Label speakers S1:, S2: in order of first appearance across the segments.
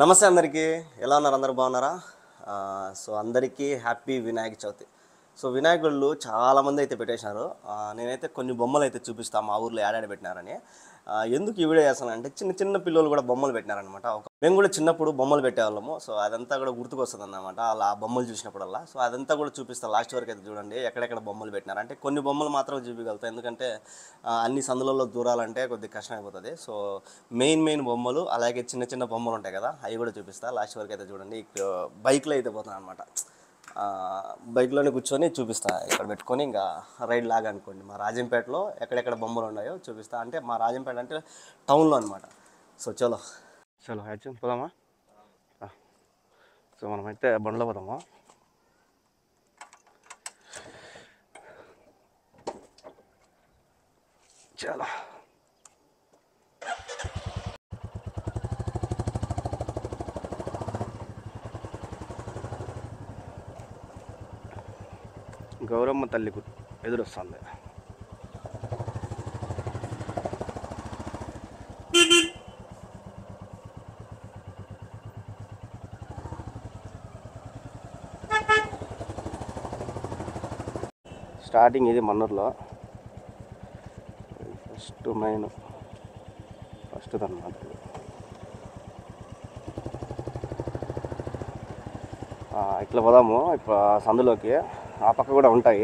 S1: నమస్తే అందరికీ. ఎలా ఉన్నారు? అందరూ బాగున్నారా? సో అందరికీ హ్యాపీ వినాయక చవితి. సో వినాయకుళ్ళు చాలామంది అయితే పెట్టేశారు. నేనైతే కొన్ని బొమ్మలు అయితే చూపిస్తాను మా ఊర్లో యాడాడ పెట్టినారని. ఎందుకు ఈ వీడియో చేస్తానంటే చిన్న చిన్న పిల్లలు కూడా బొమ్మలు పెట్టినారనమాట. మేము కూడా చిన్నప్పుడు బొమ్మలు పెట్టేవాళ్ళము. సో అదంతా కూడా గుర్తుకొస్తుంది అన్నమాట అలా ఆ బొమ్మలు చూసినప్పుడల్లా. సో అదంతా కూడా చూపిస్తాను. లాస్ట్ వరకు అయితే చూడండి ఎక్కడెక్కడ బొమ్మలు పెట్టినారు. అంటే కొన్ని బొమ్మలు మాత్రం చూపించగలుగుతాం, ఎందుకంటే అన్ని సందులలో దూరాలంటే కొద్దిగా కష్టం అయిపోతుంది. సో మెయిన్ బొమ్మలు, అలాగే చిన్న చిన్న బొమ్మలు ఉంటాయి కదా, అవి కూడా చూపిస్తా. లాస్ట్ వరకు అయితే చూడండి. బైక్లో అయితే పోతున్నాను అనమాట. బైక్లోనే కూర్చొని చూపిస్తా. ఇక్కడ పెట్టుకొని ఇంకా రైడ్ లాగా అనుకోండి. మా రాజంపేటలో ఎక్కడెక్కడ బొమ్మలు ఉన్నాయో చూపిస్తా. అంటే మా రాజంపేట అంటే టౌన్లో అనమాట. సో చలో యాక్చువల్ పోదామా? సో మనమైతే బండ్లో పోదామా? చాలా గౌరమ్మ తల్లి ఎదురొస్తుంది. స్టార్టింగ్ ఇది మన్నూరులో ఫస్ట్ అన్నమాట. ఇట్లా పోదాము. ఇప్పుడు సందులోకి ఆ పక్క కూడా ఉంటాయి.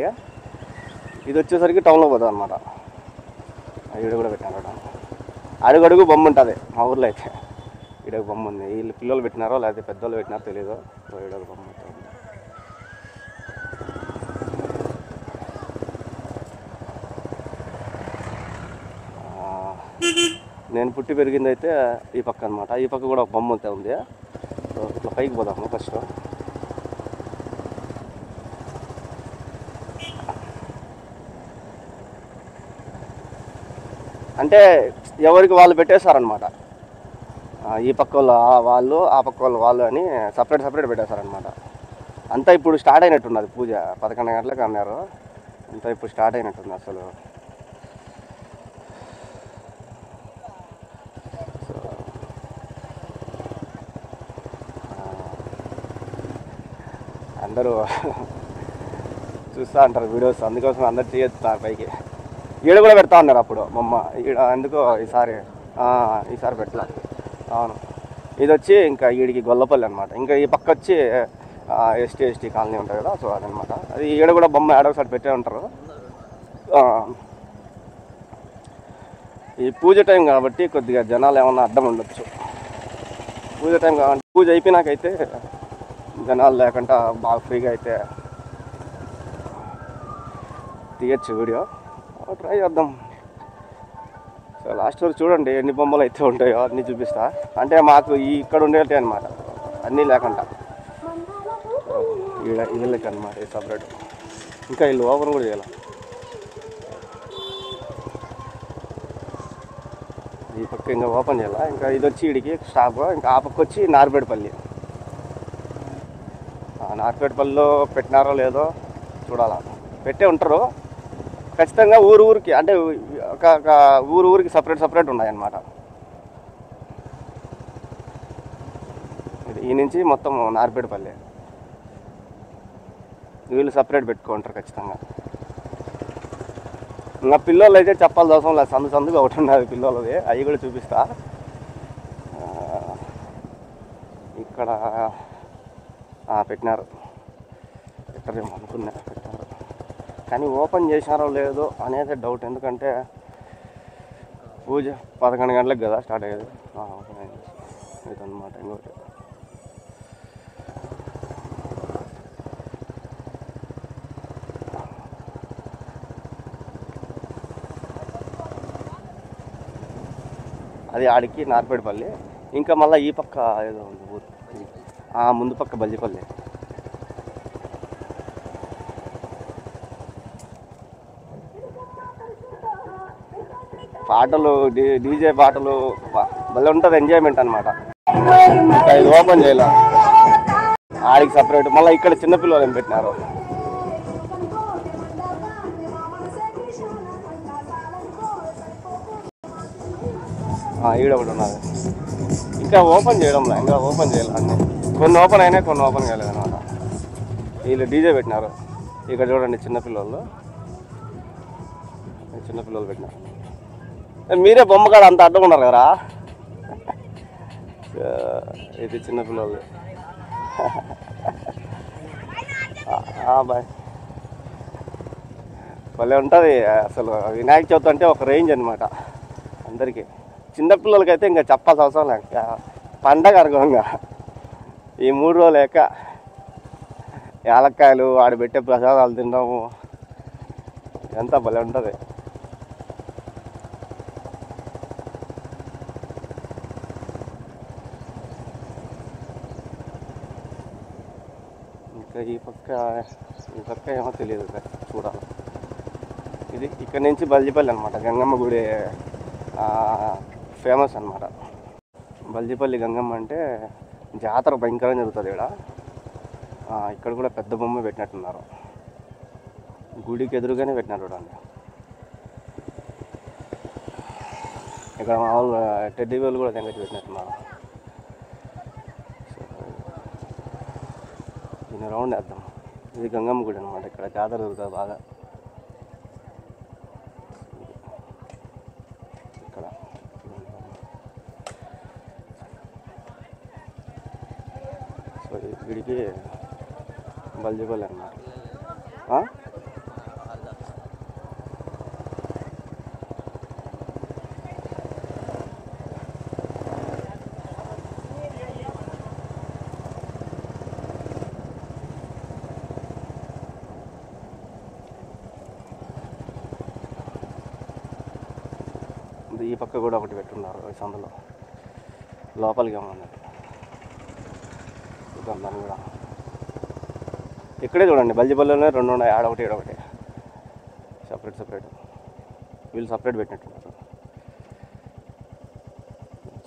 S1: ఇది వచ్చేసరికి టౌన్లో పోదాం అనమాట. ఈడ కూడా పెట్టినారు. అడుగడుగు బొమ్మ ఉంటుంది మా ఊర్లో అయితే. ఈడ బొమ్మ ఉంది. వీళ్ళు పిల్లలు పెట్టినారో లేకపోతే పెద్దోళ్ళు పెట్టినారో తెలీదు. ఈడ బొమ్మ ఉంటుంది. నేను పుట్టి పెరిగింది అయితే ఈ పక్క అనమాట. ఈ పక్క కూడా ఒక బొమ్మ అయితే ఉంది. సో ఇట్లా పైకి పోదాము ఫస్ట్. అంటే ఎవరికి వాళ్ళు పెట్టేశారనమాట. ఈ పక్క వాళ్ళు ఆ పక్క వాళ్ళు అని సపరేట్ పెట్టేశారనమాట. అంతా ఇప్పుడు స్టార్ట్ అయినట్టున్నది పూజ. 11 గంటలకు అన్నారు. అంతా ఇప్పుడు స్టార్ట్ అయినట్టుంది అసలు. అందరూ చూస్తూ ఉంటారు వీడియోస్, అందుకోసం అందరు చేస్తారు పైకి. ఈడ కూడా పెడతా ఉన్నారు అప్పుడు మమ్మ. ఈడ ఎందుకో ఈసారి పెట్టలే. అవును, ఇది వచ్చి ఇంకా ఈడికి గొల్లపల్లి అనమాట. ఇంకా ఈ పక్క వచ్చి ఎస్టీ కాలనీ ఉంటుంది కదా, సో అదనమాట. అది ఈడ కూడా బొమ్మ ఒకసారి పెట్టే ఉంటారు. ఈ పూజ టైం కాబట్టి కొద్దిగా జనాలు ఏమన్నా అడ్డం ఉండొచ్చు. పూజ టైం కాబట్టి పూజ అయిపోయినాకైతే జనాలు లేకుండా బాగా ఫ్రీగా అయితే తీయచ్చు వీడియో. ట్రై చేద్దాం. సో లాస్ట్ వరకు చూడండి ఎన్ని బొమ్మలు అయితే ఉంటాయో అన్నీ చూపిస్తా. అంటే మాకు ఇక్కడ ఉండేవి అనమాట, అన్నీ లేకుండా వీళ్ళకి అనమాట సపరేట్. ఇంకా వీళ్ళు ఓపెన్ కూడా చేయాలి. ఈ పక్క ఇంకా ఓపెన్ చేయాలి. ఇంకా ఇది వచ్చి వీడికి స్టాప్. ఇంకా ఆ పక్క వచ్చి నార్పేటపల్లి. నార్పేటపల్లిలో పెట్టినారో లేదో చూడాలా. పెట్టే ఉంటారు ఖచ్చితంగా. ఊరికి అంటే ఒక ఊరికి సపరేట్ ఉన్నాయన్నమాట. ఈ నుంచి మొత్తం నార్పేటపల్లి. వీళ్ళు సపరేట్ పెట్టుకుంటారు ఖచ్చితంగా. ఇంకా పిల్లలు అయితే చెప్పాల్సిన అవసరం లేదు. సందుగా ఒకటి ఉన్నది పిల్లలది, అవి కూడా చూపిస్తా. ఇక్కడ పెట్టినారు. పెట్టరేమో అనుకున్నా, పెట్టారు. కానీ ఓపెన్ చేశారో లేదో అనేది డౌట్. ఎందుకంటే పూజ 11 గంటలకు కదా స్టార్ట్ అయ్యేది. ఓపెన్ అయ్యేది ఇదన్నమాట. ఇంకోటి అది ఆడికి నార్పేటపల్లి. ఇంకా మళ్ళీ ఈ పక్క ఏదో ఉంది ఊరు, ముందు పక్క బల్జిపల్లి. పాటలు, డీజే పాటలు భలే ఉంటుంది, ఎంజాయ్మెంట్ అనమాట. ఇది ఓపెన్ చేయాల, ఆడికి సపరేట్. మళ్ళీ ఇక్కడ చిన్నపిల్లలు ఏం పెట్టినారు. ఈడ ఒకటి ఉన్నది. ఇంకా ఇంకా ఓపెన్ చేయడంలో, ఇంకా ఓపెన్ చేయాలి అన్నీ. కొన్ని ఓపెన్ అయినాయి, కొన్ని ఓపెన్ కాలేదు అనమాట. వీళ్ళు డీజే పెట్టినారు. ఇక్కడ చూడండి చిన్నపిల్లలు పెట్టినారు. మీరే బొమ్మకాడ అంత అడ్డుకున్నారు కదా. ఇది చిన్నపిల్లలు. బాయ్. భలే ఉంటుంది అసలు. వినాయక చవితి అంటే ఒక రేంజ్ అనమాట అందరికీ. చిన్నపిల్లలకైతే ఇంకా చెప్పాల్సిన అవసరం లేక పండగ అనుకోంగా ఈ 3 రోజులు లేక యాలక్కాయలు ఆడబెట్టే ప్రసాదాలు తిన్నాము. ఎంత భలే ఉంటుంది. ఇంకా ఈ పక్క ఏమో తెలియదు, చూడాలి. ఇది ఇక్కడ నుంచి బల్జిపల్లి అనమాట, గంగమ్మ గుడి ఫేమస్ అనమాట. బల్జిపల్లి గంగమ్మ అంటే జాతర భయంకరంగా జరుగుతుంది ఇక్కడ. ఇక్కడ కూడా పెద్ద బొమ్మ పెట్టినట్టున్నారు, గుడికి ఎదురుగానే పెట్టినారు చూడండి. ఇక్కడ మామూలుగా టెడ్డీ వేలు కూడా తెంగటి పెట్టినట్టున్నారు. దీన్ని రౌండ్ వేద్దాం. ఇది గంగమ్మ గుడి అనమాట, ఇక్కడ జాతర జరుగుతుంది బాగా. ఇక్కడ సో గుడికి బల్జిపల్లి అన్నమాట. ఈ పక్క కూడా ఒకటి పెట్టున్నారు సందులో, లోపలికి ఏమన్నా చూద్దాం దాన్ని కూడా. ఇక్కడే చూడండి బల్జిపల్లిలోనే 2 ఉన్నాయి, ఆడొకటి ఈడొకటి సపరేట్. వీళ్ళు సపరేట్ పెట్టినట్టున్నారు.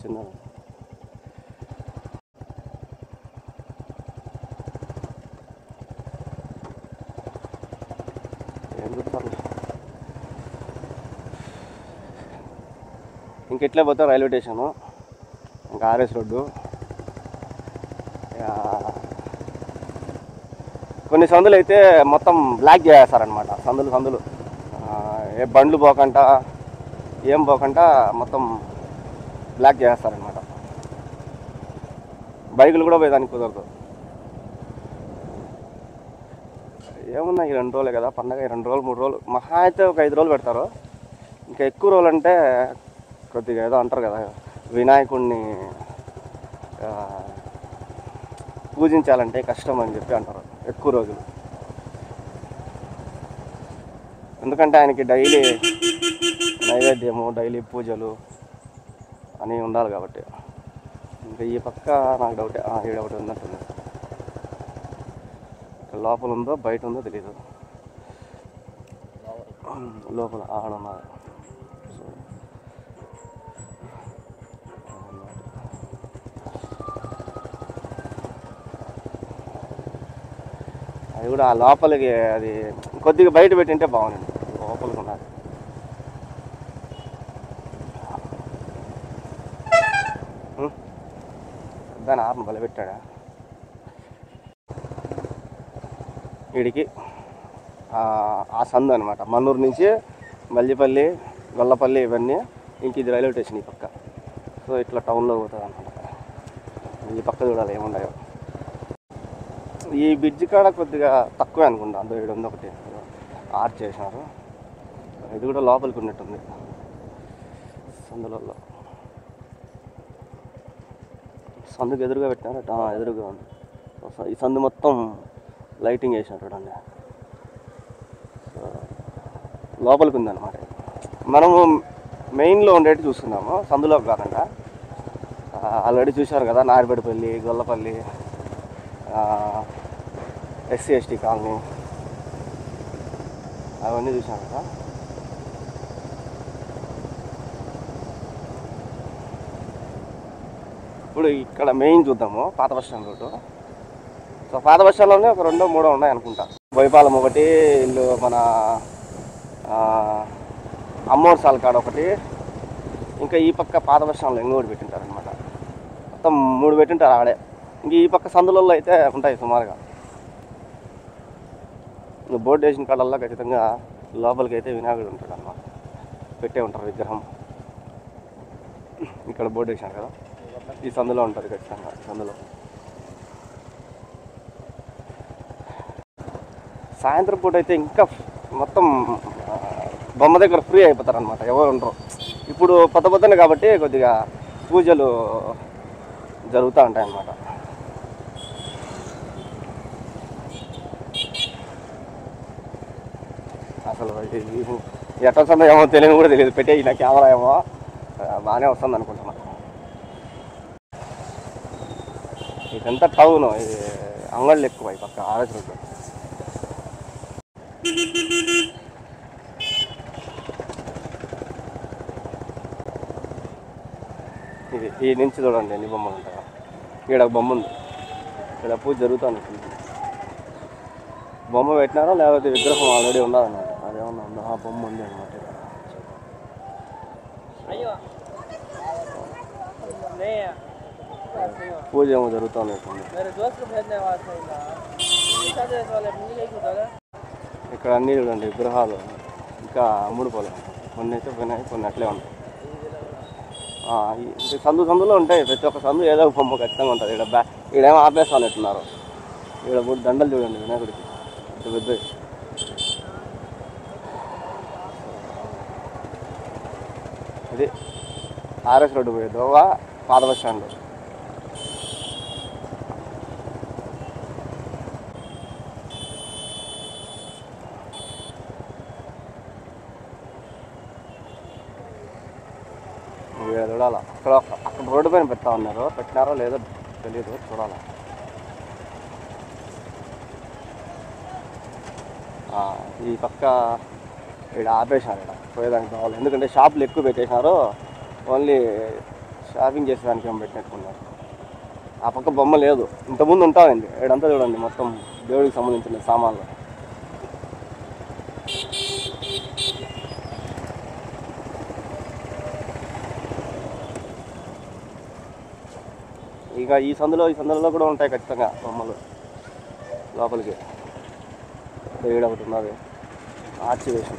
S1: చిన్న ఏం చూస్తారు. ఇంకెట్లే పోతే రైల్వే స్టేషను, ఇంకా ఆర్ఎస్ రోడ్డు. కొన్ని సందులు అయితే మొత్తం బ్లాక్ చేస్తారనమాట. సందులు ఏ బండ్లు పోకుండా ఏం పోకుండా మొత్తం బ్లాక్ చేస్తారనమాట. బైకులు కూడా పోయేదానికి కుదరదు. ఏమున్నా ఈ 2 రోజులే కదా పండగ, 2 రోజులు 3 రోజులు, మహా అయితే ఒక 5 రోజులు పెడతారు. ఇంకా ఎక్కువ రోజులు అంటే కొద్దిగా ఏదో అంటారు కదా, వినాయకుడిని పూజించాలంటే కష్టం అని చెప్పి అంటారు ఎక్కువ రోజులు. ఎందుకంటే ఆయనకి డైలీ నైవేద్యము, డైలీ పూజలు అని ఉండాలి కాబట్టి. ఇంకా ఈ పక్క నాకు డౌటే, ఈడ ఒకటి ఉన్నట్టుంది. లోపల ఉందో బయట ఉందో తెలీదు. లోపల ఆడున్నారు. అది కూడా లోపలికి, అది కొద్దిగా బయట పెట్టింటే బాగుంది. లోపలికి ఉన్నది. దాని ఆర్మ బల పెట్టాడా వీడికి. ఆ సందు అనమాట, మన్నూరు నుంచి మల్లిపల్లి, గొల్లపల్లి ఇవన్నీ. ఇంక ఇది రైల్వే స్టేషన్ ఈ పక్క. సో ఇట్లా టౌన్లో పోతుంది అనమాట. ఈ పక్క చూడాలి ఏముండయో. ఈ బ్రిడ్జ్ కాడ కొద్దిగా తక్కువే అనుకుంటా, అందులో 7 ఒకటి ఆర్చ్ చేసినారు. ఇది కూడా లోపలికి ఉన్నట్టుంది సందులలో. సందుకు ఎదురుగా పెట్టినారు, ఎదురుగా ఉంది. ఈ సందు మొత్తం లైటింగ్ వేసినారు చూడండి. లోపలికి ఉందన్నమాట. మనము మెయిన్లో ఉండేటి చూస్తున్నాము, సందులో కాకుండా. ఆల్రెడీ చూశారు కదా, నారిపేటపల్లి, గొల్లపల్లి, ఎస్సీ ఎస్టీ కాలనీ, అవన్నీ చూసాం కదా. ఇప్పుడు ఇక్కడ మెయిన్ చూద్దాము, పాత బస్ స్టాండ్ రోడ్డు. సో పాత బస్ స్టాండ్లోనే ఒక 2 3 ఉన్నాయి అనుకుంటా. బోయపాలెం ఒకటి, ఇల్లు మన అమ్మోర్ సాల్ కాడ ఒకటి, ఇంకా ఈ పక్క పాత బస్ స్టాండ్లో ఇంకోటి పెట్టింటారు అనమాట. మొత్తం 3 పెట్టింటారు ఆడే. ఇంక ఈ పక్క సందులలో అయితే ఉంటాయి సుమారుగా. బోర్డు వేసిన కాడల్లా ఖచ్చితంగా లోపలికి అయితే వినాయకుడు ఉంటాడు అన్నమాట, పెట్టే ఉంటారు విగ్రహం. ఇక్కడ బోర్డు వేసాను కదా, ఈ సందులో ఉంటుంది ఖచ్చితంగా. సందులో సాయంత్రం పూట అయితే ఇంకా మొత్తం బొమ్మ దగ్గర ఫ్రీ అయిపోతారు అనమాట, ఎవరు ఉండరు. ఇప్పుడు పొద్దునే కాబట్టి కొద్దిగా పూజలు జరుగుతూ ఉంటాయి అన్నమాట. అసలు ఎట్లా వస్తుందో ఏమో తెలియని కూడా తెలియదు, పెట్టే నా కెమెరా ఏమో బాగానే వస్తుంది అనుకుంటున్నా. ఇదంతా టౌన్, ఇది అంగళ్ళు ఎక్కువ ఈ పక్క ఆర్ఎస్ రోడ్డు. ఇది ఈ నుంచి చూడండి ఎన్ని బొమ్మలు ఉంటాయో. ఇక్కడ ఒక బొమ్మ ఉంది, ఇక్కడ పూజ జరుగుతుంది. బొమ్మ పెట్టినారో లేకపోతే విగ్రహం ఆల్రెడీ ఉన్నదన్నమాట, అదేమన్నా ఉందో ఆ బొమ్మ ఉంది అనమాట. పూజ ఏమో జరుగుతుంది. ఇక్కడ అన్నీ చూడండి విగ్రహాలు ఇంకా అమ్ముడుపోలేదు. కొన్ని అయితే పోయినాయి, కొన్ని అట్లే ఉంటాయి. సందులో ఉంటాయి, ప్రతి ఒక్క సందు ఏదో ఒక బొమ్మ ఖచ్చితంగా ఉంటుంది. ఈడేమో ఆపేస్తాను ఎట్టున్నారు. ఇక్కడ మూడు దండలు చూడండి వినాయకుడికి, పెద్ద. ఇది ఆర్ఎస్ రోడ్డు పోయేది పాత బస్ స్టాండ్. చూడాలా అక్కడ రోడ్డు పైన పెడతా ఉన్నారు, పెట్టినారో లేదో తెలియదు, చూడాలా. ఈ పక్క ఇక్కడ ఆపేసినారు, ఇక్కడ పోయేదానికి కావాలి. ఎందుకంటే షాపులు ఎక్కువ పెట్టేసినారు, ఓన్లీ షాపింగ్ చేసేదానికి ఏమో పెట్టినట్టుకున్నారు. ఆ పక్క బొమ్మ లేదు, ఇంతకుముందు ఉంటుందండి. ఇక్కడంతా చూడండి మొత్తం దేవుడికి సంబంధించిన సామాన్లు. ఇక ఈ సందులలో కూడా ఉంటాయి ఖచ్చితంగా బొమ్మలు. లోపలికి ఈడ ఒకటి ఉన్నది, ఆర్చి వేసి.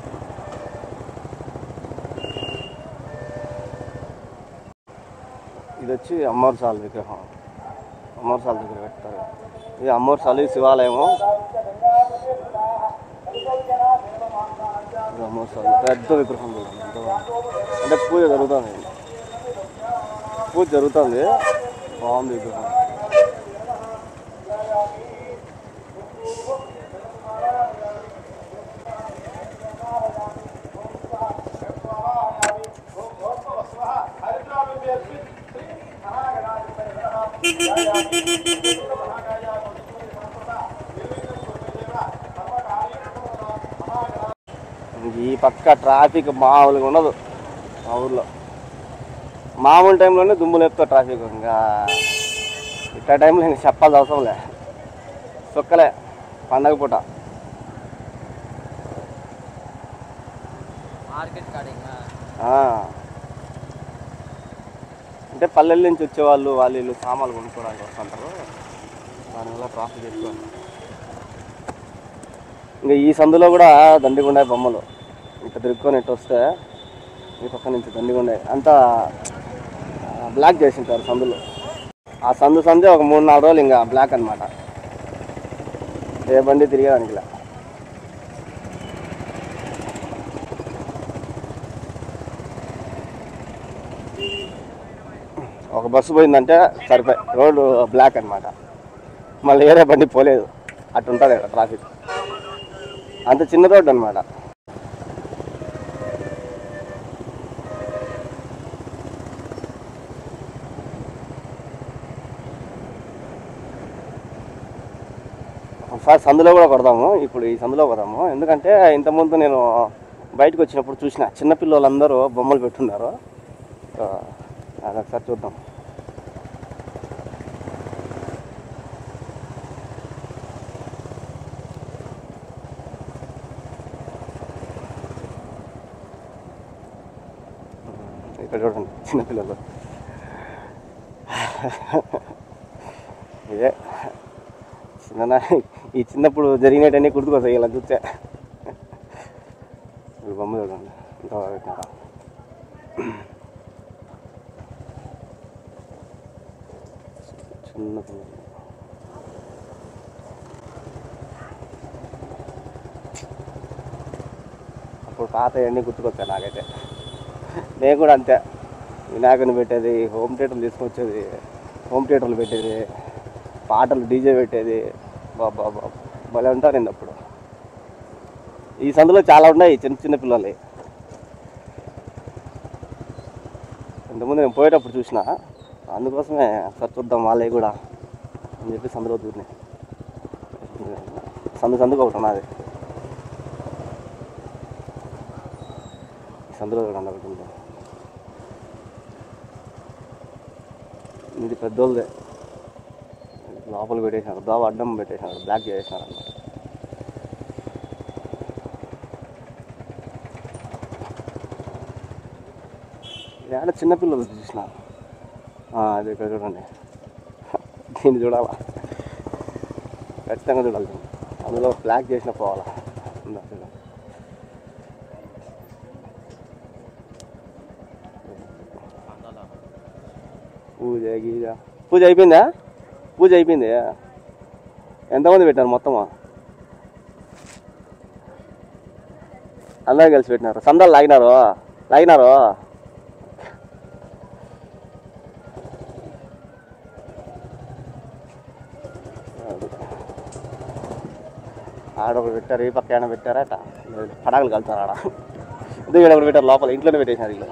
S1: ఇది వచ్చి అమ్మవారి సాల్ విగ్రహం, అమ్మవారి సాల్ దగ్గర పెడతారు. ఇది అమ్మవారి సాల్, శివాలయము. అమ్మవారి సాల్ పెద్ద విగ్రహం చూడండి, అంటే పూజ జరుగుతుంది, బాగుంది విగ్రహం. ఈ పక్క ట్రాఫిక్ మామూలుగా ఉండదు మా ఊర్లో. మామూలు టైంలోనే దుమ్ములు ఎక్కువ ట్రాఫిక్, ఇంకా ఇట్లా టైంలో ఇంకా చెప్పాల్సిన అవసరం లే, సొక్కలే పండగ పూట. అంటే పల్లెల నుంచి వచ్చేవాళ్ళు వాళ్ళు సామాన్లు కొనుక్కోవడానికి వస్తుంటారు, దానివల్ల ట్రాఫిక్ ఎక్కువ. ఇంకా ఈ సందులో కూడా దండిగుండే బొమ్మలు, ఇట్లా తిరుక్కొని ఇట్టు వస్తే ఈ పక్క నుంచి దండిగుండే అంతా బ్లాక్ చేసింటారు సందులో. ఆ సందే ఒక 3-4 రోజులు ఇంకా బ్లాక్ అనమాట, ఏ బండి తిరిగేదానికిలా. ఒక బస్సు పోయిందంటే సరిపోయి రోడ్డు బ్లాక్ అనమాట, మళ్ళీ వేరే బండి పోలేదు, అట్టుంటుంది ఇక్కడ ట్రాఫిక్. అంత చిన్న రోడ్డు అనమాట. ఒకసారి సందులో కూడా కొడదాము, ఇప్పుడు ఈ సందులో కొడదాము. ఎందుకంటే ఇంతకుముందు నేను బయటకు వచ్చినప్పుడు చూసిన చిన్నపిల్లలందరూ బొమ్మలు పెట్టున్నారు, అది ఒకసారి చూద్దాం. ఇక్కడ చూడండి చిన్నపిల్లలు. ఇదే చిన్న ఈ చిన్నప్పుడు జరిగినట్టన్నీ గుర్తుకొస్తాయి ఇలా చూస్తే. బొమ్మ చూడండి ఇంకా పెట్టినారా. చిన్న అప్పుడు పాత అన్నీ గుర్తుకొచ్చాయి నాకైతే. నేను కూడా అంతే, వినాయకుని పెట్టేది, హోమ్ థియేటర్లు తీసుకొచ్చేది, హోమ్ థియేటర్లు పెట్టేది, పాటలు డీజే పెట్టేది. బాబా భలే ఉంటారండి అప్పుడు. ఈ సందులో చాలా ఉన్నాయి చిన్న చిన్న పిల్లలు. ఇంతకుముందు నేను పోయేటప్పుడు చూసిన, అందుకోసమే సార్ చూద్దాం వాళ్ళే కూడా అని చెప్పి సందులో దూరినాయి. సందుకు ఒకటి ఉన్నది, సందులో చూడండి ఒకటి ఉంది. ఇది పెద్దోళ్ళదే, లోపల పెట్టేసినారు, దోవ అడ్డం పెట్టేసినారు, బ్లాక్ చేసేసినారు అన్నమాట. ఏడ చిన్నపిల్లలు చూసిన, అది ఇక్కడ చూడండి, దీన్ని చూడాలా, ఖచ్చితంగా చూడాలి. అందులో బ్లాక్ చేసిన పోవాలా. పూజ అయిపోయిందా? పూజ అయిపోయింది. ఎంతమంది పెట్టినారు మొత్తమా? అందరూ కలిసి పెట్టినారు. సందాలు లాగినారు. ఆడొకటి పెట్టారు, ఈ పక్క ఏమైనా పెట్టారా అట, పడాకులు కలుతారు ఆడ. ఇది ఒకటి పెట్టారు లోపల, ఇంట్లోనే పెట్టేసినారు ఇలా.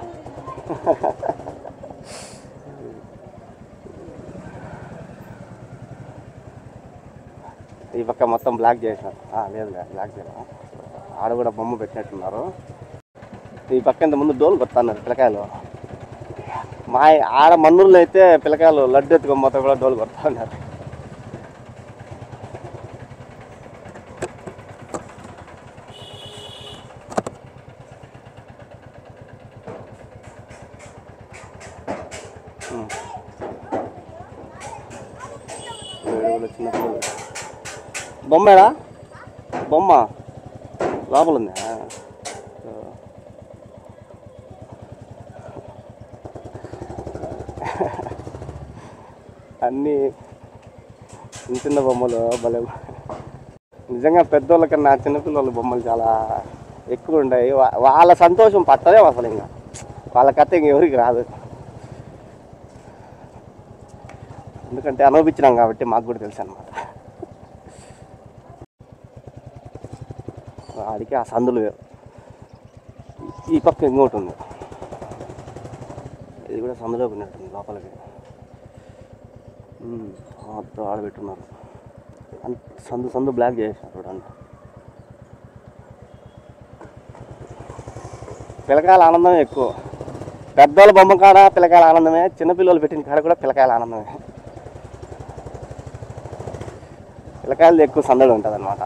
S1: ఈ పక్క మొత్తం బ్లాక్ చేసినారు. లేదు బ్లాక్ చేయలేదు, ఆడ కూడా బొమ్మ పెట్టినట్టున్నారు. ఈ పక్క ఇంత ముందు డోలు కొడుతున్నారు పిల్లకాయలు. మా ఆడ మన్నూరులో అయితే పిల్లకాయలు లడ్డు ఎత్తుకొని మొత్తం కూడా డోలు కొడుతూ ఉన్నారు. బొమ్మేడా? బొమ్మ లోపల ఉంది. అన్నీ చిన్న చిన్న బొమ్మలు భలే. నిజంగా పెద్దోళ్ళ కన్నా చిన్నపిల్లల బొమ్మలు చాలా ఎక్కువ ఉంటాయి. వాళ్ళ సంతోషం పట్టదే అసలు, ఇంకా వాళ్ళ కథ ఇంకెవరికి రాదు. ఎందుకంటే అనుభవించినాం కాబట్టి మాకు కూడా తెలుసు అన్నమాట. ఆడికి ఆ సందులు వేరు. ఈ పక్క ఇంకోటి ఉంది, ఇది కూడా సందులో ఉన్నట్టుంది లోపలికి. మొత్తం ఆడబెట్టున్నారు, సందు బ్లాక్ చేసేసారు చూడండి. పిల్లకాయల ఆనందమే ఎక్కువ. పెద్దోళ్ళ బొమ్మ కాడ పిల్లకాయల ఆనందమే, చిన్నపిల్లలు పెట్టిన కాడ కూడా పిల్లకాయల ఆనందమే. పిల్లకాయలు ఎక్కువ సందడి ఉంటుంది అన్నమాట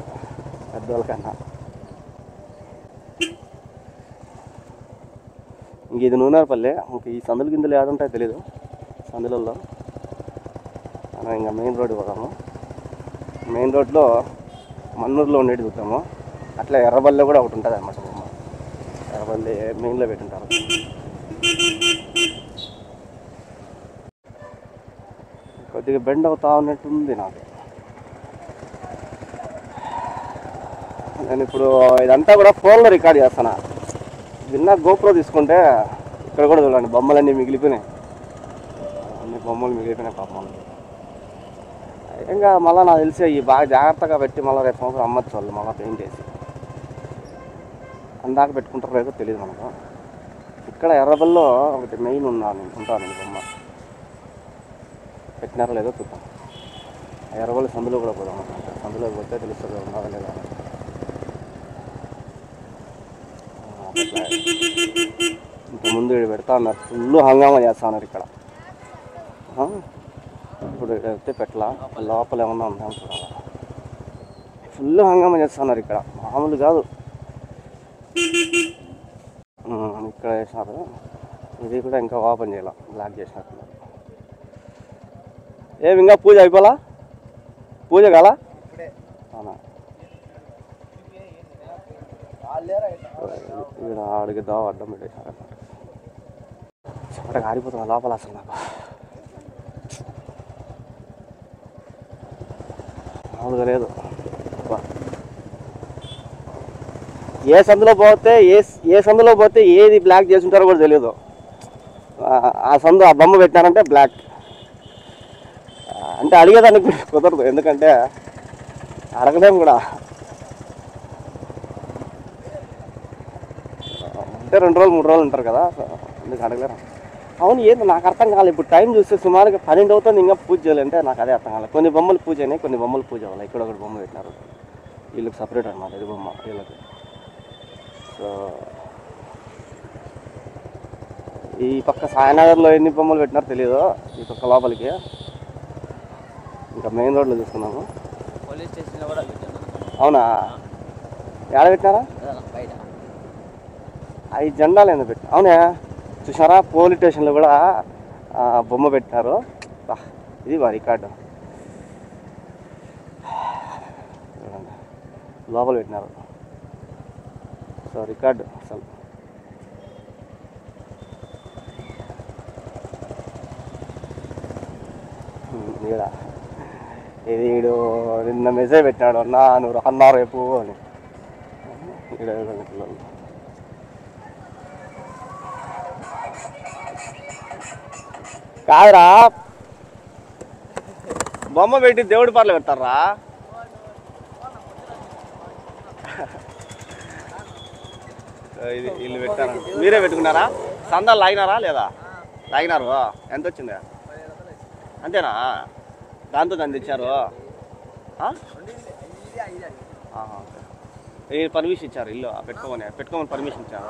S1: పెద్దోళ్ళ కన్నా. ఇంక ఇది నూనెపల్లి. ఇంక ఈ సందుల గిందులు ఏడుంటాయో తెలీదు. సందులలో మనం ఇంకా మెయిన్ రోడ్డు పోదాము. మెయిన్ రోడ్లో మన్నూరులో ఉండేది చూద్దాము. అట్లా ఎర్రబల్లి కూడా ఒకటి ఉంటుంది అన్నమాట బొమ్మ. ఎర్రబల్లి మెయిన్లో పెట్టింటారు. కొద్దిగా బెండ్ అవుతా ఉన్నట్టుంది నాకు. నేను ఇప్పుడు ఇదంతా కూడా ఫోన్లో రికార్డ్ చేస్తాను. విన్నా గోప్రో తీసుకుంటే ఇక్కడ కూడా చూడండి బొమ్మలన్నీ మిగిలిపోయినాయి. అన్ని బొమ్మలు మిగిలిపోయినాయి పాపం. ఇంకా మళ్ళీ నాకు తెలిసి ఈ బాగా జాగ్రత్తగా పెట్టి మళ్ళీ రేపు సంవత్సరం అమ్మచ్చు వాళ్ళు మళ్ళీ పెయింట్ వేసి. అందాక పెట్టుకుంటారో లేదో తెలియదు మనకు. ఇక్కడ ఎర్రబల్లో ఒకటి మెయిన్ ఉంటాను బొమ్మ, పెట్టినారో లేదో చూద్దాం. ఎర్రబల్లి సందులో కూడా పోదాం అనమాట. సందులోకి పోతే తెలుస్తుంది ఉన్నారా లేదా. ఇంతకుముందు ఇక్కడ పెడతా ఉన్నారు, ఫుల్ హంగామా చేస్తా ఉన్నారు ఇక్కడ. ఇప్పుడు అయితే పెట్టలా, లోపల ఏమన్నా ఉందా చూడాలి. ఫుల్ హంగామా చేస్తా ఉన్నారు ఇక్కడ, మామూలు కాదు. ఇక్కడ వేసినారు, ఇది కూడా ఇంకా ఓపెన్ చేయాలి, బ్లాక్ చేసినట్టున్నారు. ఏమి ఇంకా పూజ అయిపోలా? పూజ కాలా? అవునా? ఇక్కడ ఆడికి దావ అడ్డం పెట్టేశారు. చెమటగా ఆరిపోతున్నా లోపల అసలు నాకు. మామూలుగా లేదు. ఏ సందులో పోతే ఏ సందులో పోతే ఏది బ్లాక్ చేసి ఉంటారో కూడా తెలియదు. ఆ సందు ఆ బొమ్మ పెట్టినారంటే బ్లాక్ అంటే అడిగేదానికి కుదరదు, ఎందుకంటే అడగలేము కూడా. అంటే 2 రోజులు 3 రోజులు ఉంటారు కదా, అందుకు అడగలేరు. అవును, ఏంది నాకు అర్థం కాలేదు. ఇప్పుడు టైం చూస్తే సుమారుగా 12 అవుతుంది, ఇంకా పూజ చేయాలంటే నాకు అదే అర్థం కాలేదు. కొన్ని బొమ్మలు పూజ అయినాయి, కొన్ని బొమ్మలు పూజ అవ్వాలి. ఇక్కడ ఒకటి బొమ్మ పెట్టినారు, వీళ్ళకి సపరేట్ అనమాట ఇది బొమ్మ వీళ్ళకి. సో ఈ పక్క సాయినగర్లో ఎన్ని బొమ్మలు పెట్టినారో తెలియదు, ఈ పక్క లోపలికి. ఇంకా మెయిన్ రోడ్లో చూసుకున్నాము.
S2: పోలీస్ స్టేషన్లో కూడా పెట్టాను.
S1: అవునా? ఎక్కడ పెట్టినారా?
S2: బయట
S1: అవి జెండాలు ఎందుకు పెట్టినా? అవునా, చూసారా పోలీస్ స్టేషన్లో కూడా బొమ్మ పెట్టినారు. ఇది వా రికార్డు లోపల పెట్టినారు. సో రికార్డు అసలు ఈడ ఇది వీడు నిన్న మెసేజ్ పెట్టినాడు, అన్నా నువ్వు అన్నా రేపు అని. ఈడ పిల్లలు కాదురా, బొమ్మ పెట్టి దేవుడి పాటలు పెడతారా? ఇది వీళ్ళు పెట్టారా? మీరే పెట్టుకున్నారా? సందాలు లాగినారా లేదా? లాగినారు. ఎంత వచ్చింది? అంతేనా? దాంతో దాన్ని తెచ్చారు. పర్మిషన్ ఇచ్చారు, ఇల్లు పెట్టుకోమని పర్మిషన్ ఇచ్చారు.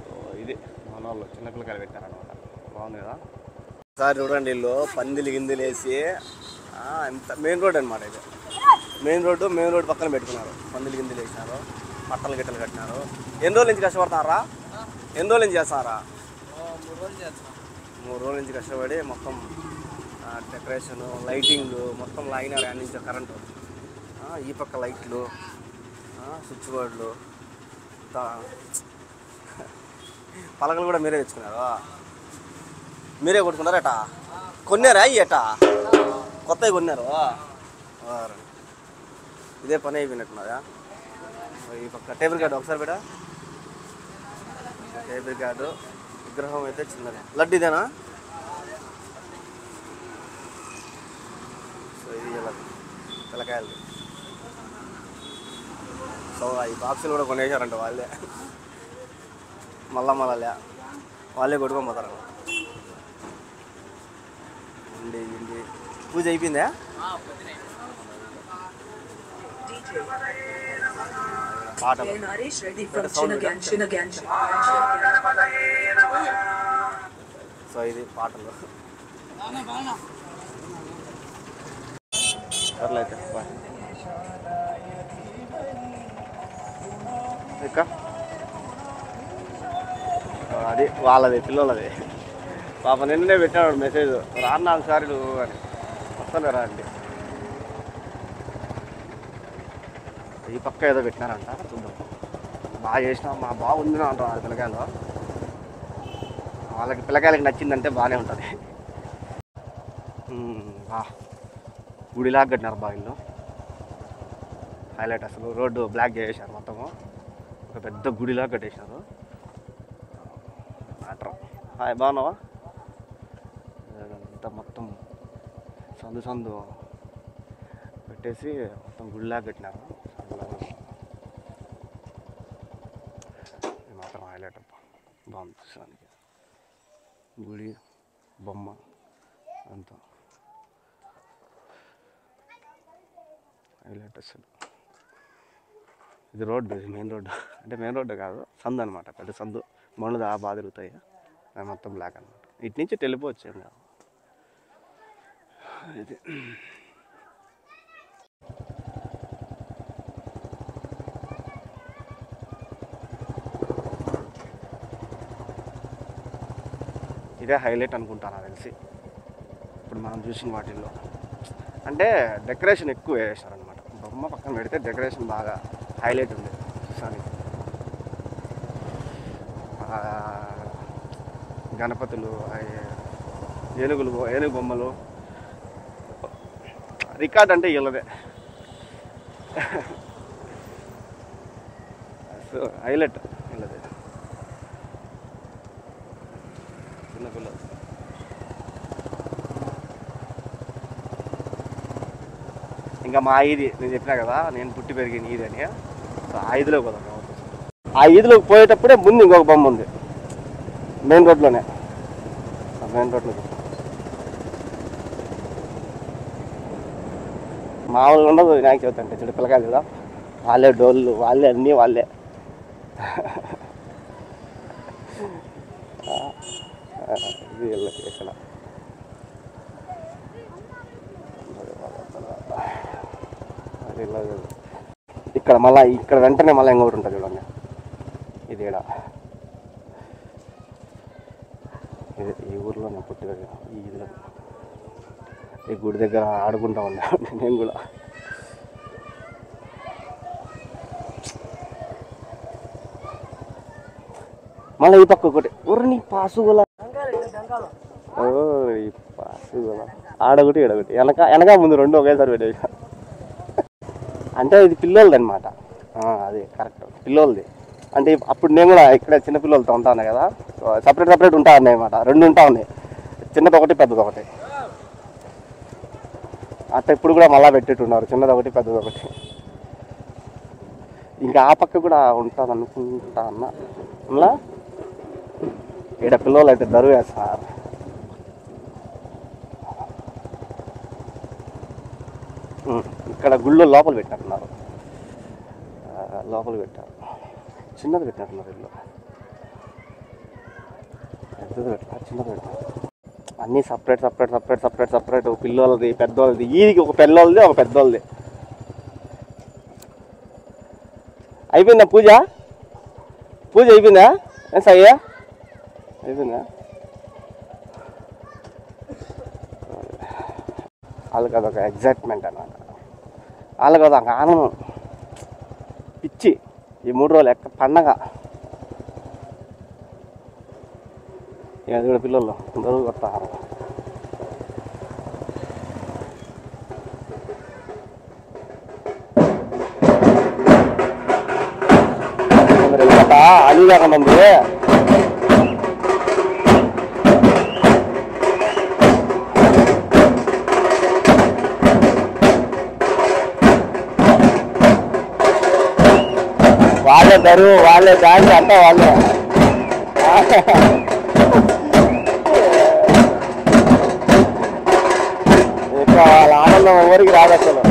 S1: సో ఇది మన వాళ్ళు చిన్నపిల్లకాయలు పెట్టారనమాట. బాగుంది కదా. ఒకసారి చూడండి, ఇల్లు పందిలు గిందిలు వేసి ఎంత మెయిన్ రోడ్ అనమాట. ఇది మెయిన్ రోడ్డు పక్కన పెట్టుకున్నారు, పందిలు గిందిలు వేసినారు, పట్టలు గిట్టలు కట్టినారు. ఎన్ని రోజుల నుంచి కష్టపడతారా? ఎన్ని రోజుల నుంచి చేస్తారా? 3 రోజుల నుంచి కష్టపడి మొత్తం డెకరేషను, లైటింగ్ మొత్తం లాగినారు. అన్ని నుంచి కరెంటు, ఈ పక్క లైట్లు, స్విచ్ బోర్డులు, పలకలు కూడా మీరే తెచ్చుకున్నారు. మీరే కొట్టుకున్నారు. ఎటా కొన్నారా? ఎటా కొత్తవి కొన్నారు? ఇదే పని అయిపోయినట్టున్నదా? ఈ పక్క టేబుల్ కార్డు ఒకసారి బేటా. టేబుల్ కార్డు విగ్రహం అయితే చిన్నది. లడ్డు ఇదేనా? సో ఇది పిల్లకాయలు. సో ఈ బాక్సులు కూడా కొనేసారంట వాళ్ళే, మళ్ళా వాళ్ళే కొట్టుకొని పోతారు. ఇండి పూజ అయిపోయిందా? పాటలు సో ఇది పాటలు. సర్లైతే ఇంకా అది వాళ్ళది పిల్లలది. పాప నిన్నే పెట్టాడు మెసేజ్, రాన్నా ఒకసారి నువ్వు అని. వస్తాను రా అండి. ఈ పక్క ఏదో పెట్టినారంట, చూద్దాం. బాగా చేసినా, మా బాగుంది అంటారు పిల్లకాయలు. వాళ్ళకి పిల్లకాయలకి నచ్చిందంటే బాగానే ఉంటుంది. గుడిలాగా కట్టినారు బాగా ఇల్లు. హైలైట్ అసలు. రోడ్డు బ్లాక్ చేసేసారు మొత్తము, ఒక పెద్ద గుడిలాగా కట్టేసినారు. మ్యాటర్. హాయ్, బాగున్నావా? అంతా మొత్తం సందు పెట్టేసి మొత్తం గుడిలాగా కట్టినారు. ఇది మాత్రం హైలైట్ అబ్బా, బాగుంది చూసానికి. గుడి బొమ్మ అంతా హైలైట్ అసలు. ఇది రోడ్డు, ఇది మెయిన్ రోడ్డు. అంటే మెయిన్ రోడ్డు కాదు, సందు అనమాట. పెద్ద సందు, బండ్లు బాగా తిరుగుతాయి. అది మొత్తం బ్లాక్ అనమాట. ఇటు నుంచి వెళ్ళిపోవచ్చు ఏం కాదు. ఇది ఇదే హైలైట్ అనుకుంటాను నాకు తెలిసి. ఇప్పుడు మనం చూసిన వాటిల్లో. అంటే డెకరేషన్ ఎక్కువ వేసారనమాట. బొమ్మ పక్కన పెడితే డెకరేషన్ బాగా హైలైట్ ఉంది చూసానికి. గణపతులు, ఏనుగు బొమ్మలు. రికార్డ్ అంటే వీళ్ళదే. So highlight వీళ్ళదే. చిన్నపిల్లలు ఇంకా మా ఈది నేను చెప్పినా కదా, నేను పుట్టి పెరిగిన ఈది అని. సో ఆ ఈదిలోకి పోదాం. ఆ ఈదిలోకి పోయేటప్పుడే ముందు ఇంకొక బొమ్మ ఉంది మెయిన్ రోడ్లోనే. మెయిన్ రోడ్లో మామూలుగా ఉండదు వినాయక చవితి అంటే. చెడు పిల్లకాయలు కదా, వాళ్ళే డోళ్ళు, వాళ్ళే అన్నీ వాళ్ళే. ఇది వీళ్ళకి ఇక్కడ ఇక్కడ మళ్ళీ ఇక్కడ వెంటనే మళ్ళీ ఇంకొకటి ఉంటుంది చూడండి. ఇది ఇక్కడ ఇది ఈ ఊర్లో నేను పుట్టిన ఈ ఇదిలో ఈ గుడి దగ్గర ఆడుకుంటా ఉన్నా నేను కూడా. మళ్ళీ ఈ పక్క ఒకటి ఊరిని పాసుగుల ఈ పాసుగుల ఆడొకటి ఈడొకటి వెనక ముందు రెండు ఒకేసారి పెట్టేది. అంటే ఇది పిల్లోళ్ళది అనమాట. అది కరెక్ట్ పిల్లోళ్ళది. అంటే అప్పుడు నేను కూడా ఇక్కడ చిన్న పిల్లలతో ఉంటాను కదా, సపరేట్ ఉంటా ఉన్నాయి అన్నమాట. రెండు ఉంటా ఉన్నాయి, చిన్నది ఒకటి పెద్దది ఒకటి. అట్లా ఇప్పుడు కూడా మళ్ళా పెట్టేట్టున్నారు, చిన్నది ఒకటి పెద్దది ఒకటి. ఇంకా ఆ పక్క కూడా ఉంటుంది అనుకుంటా అన్న. అలా ఇక్కడ పిల్లలు అయితే దరువు వేస్తారు. ఇక్కడ గుళ్ళు లోపల పెట్టినట్టున్నారు, లోపల పెట్టారు. చిన్నది పెట్టినట్టున్నారు ఇల్లు, పెద్దది పెట్టారు, చిన్నది పెట్టారు. అన్నీ సపరేట్ పిల్లలది పెద్దోళ్ళది. ఈదికి ఒక పిల్లలది ఒక పెద్దోళ్ళది. అయిపోయిందా పూజ అయిపోయిందా? ఏం సయ్యా అయిపోయిందా? వాళ్ళకి అదొక ఎగ్జైట్మెంట్ అన్నమాట. వాళ్ళకి అదొక ఆనందం, పిచ్చి. ఈ 3 రోజులు పండగ. ఇక అది కూడా పిల్లలు అందరూ కొత్తారు. అది కాకుండా ఉంది వాళ్ళే బరువు, వాళ్ళే డాన్స్ అంతా వాళ్ళే. ఇంకా వాళ్ళ ఆనందం ఎవరికి రాదు అసలు.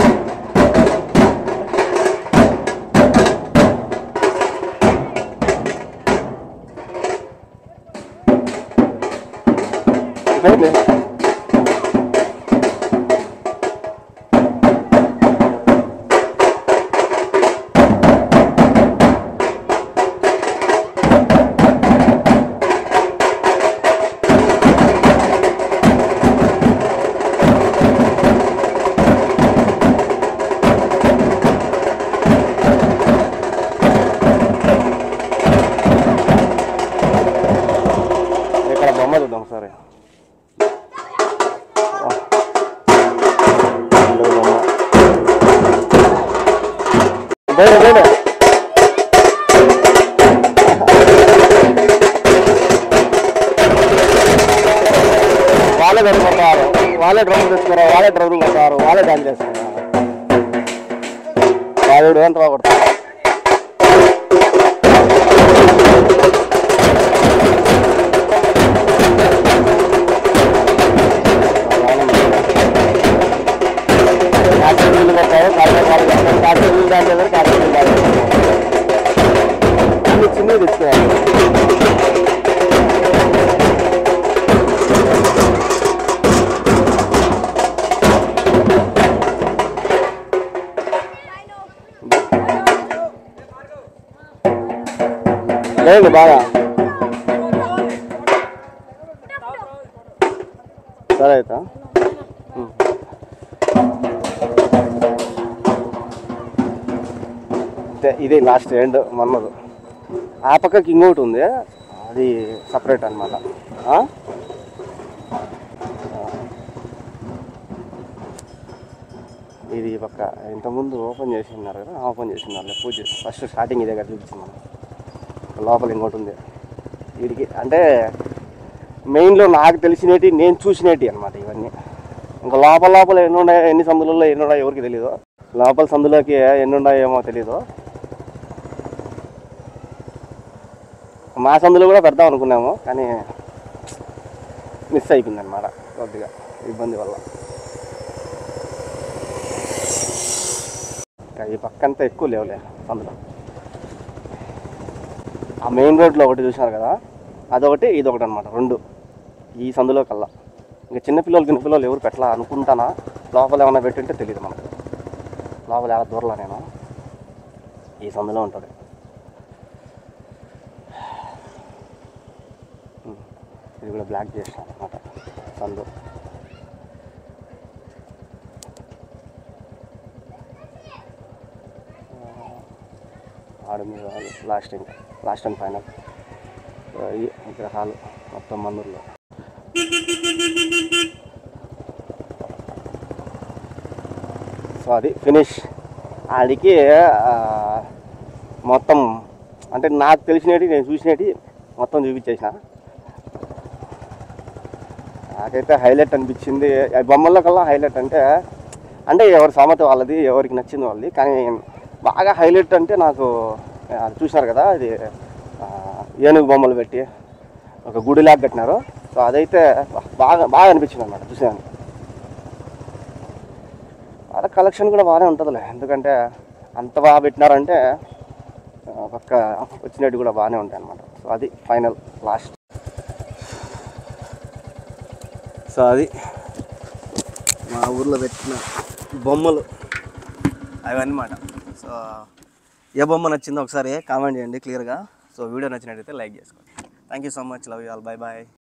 S1: వాళ్ళే వెళ్ళిపోతారు, వాళ్ళే డ్రమ్ తెచ్చుకున్నారు, వాళ్ళే డ్రమ్ కొడతారు, వాళ్ళే డాన్స్ చేస్తున్నారు. వాళ్ళు ఎంత బాగా కొడతారు. కాశ్మీర్లు కొట్టారు, కాశ్మీర్లు డాన్స్ చేస్తారు, కాశ్మీర్లు డాన్స్ చేస్తారు. అన్ని చిన్నవి తెచ్చుకున్నారు. లేదు బాగా సరే అయితే అంతే, ఇదే లాస్ట్ ఎండ్ మొన్నదు. ఆ పక్కకి ఇంకోటి ఉంది, అది సపరేట్ అనమాట. ఇది పక్క ఇంతకుముందు ఓపెన్ చేసి ఉన్నారు కదా, ఓపెన్ చేసి ఉన్నారు పూజ చేసి ఫస్ట్ స్టార్టింగ్ ఇదే కదా చూపించింది. లోపల ఇంకోటి ఉంది వీడికి. అంటే మెయిన్లో నాకు తెలిసినవి నేను చూసినవి అనమాట ఇవన్నీ. ఇంకా లోపల లోపల ఎన్ని ఉన్నాయో, ఎన్ని సందులలో ఎన్ని ఉన్నాయో ఎవరికి తెలియదు. లోపల సందులోకి ఎన్ని ఉన్నాయో ఏమో తెలీదు. మా సందులో కూడా పెడదాం అనుకున్నాము, కానీ మిస్ అయిపోయింది అనమాట కొద్దిగా ఇబ్బంది వల్ల. ఈ పక్కంతా ఎక్కువ లేవులే సందులో. ఆ మెయిన్ రోడ్లో ఒకటి చూసినారు కదా, అదొకటి ఇదొకటి అనమాట, రెండు ఈ సందులో కల్లా. ఇంకా చిన్నపిల్లలు ఎవరు పెట్టాలా అనుకుంటానా, లోపల ఏమైనా పెట్టింటే తెలియదు మనకు. లోపల ఎలా దూరలా నేను, ఈ సందులో ఉంటుంది. ఇది కూడా బ్లాక్ చేసినాను అనమాట సందు. ఆడ మీద లాస్ట్ అండ్ ఫైనల్ ఈ విగ్రహాలు మొత్తం మన్నూరులో. సో అది ఫినిష్. ఆడికి మొత్తం అంటే నాకు తెలిసినవి నేను చూసినవి మొత్తం చూపించేసిన. నాకైతే హైలైట్ అనిపించింది బొమ్మల్లో కల్లా. హైలైట్ అంటే ఎవరి సామర్థ్యం వాళ్ళది, ఎవరికి నచ్చింది వాళ్ళది. కానీ బాగా హైలైట్ అంటే నాకు చూసినారు కదా, అది ఏనుగు బొమ్మలు పెట్టి ఒక గుడిలాగా కట్టినారు. సో అదైతే బాగా అనిపించింది అన్నమాట చూసేదాన్ని. వాళ్ళ కలెక్షన్ కూడా బాగానే ఉంటుందిలే, ఎందుకంటే అంత బాగా పెట్టినారంటే పక్క వచ్చినట్టు కూడా బాగానే ఉంటాయి అన్నమాట. సో అది ఫైనల్ లాస్ట్. సో అది మా ఊర్లో పెట్టిన బొమ్మలు అవన్నమాట. సో ఏ బొమ్మ నచ్చిందో ఒకసారి కామెంట్ చేయండి క్లియర్గా. సో వీడియో నచ్చినట్టయితే లైక్ చేసుకోండి. Thank you so much, love you all, bye bye.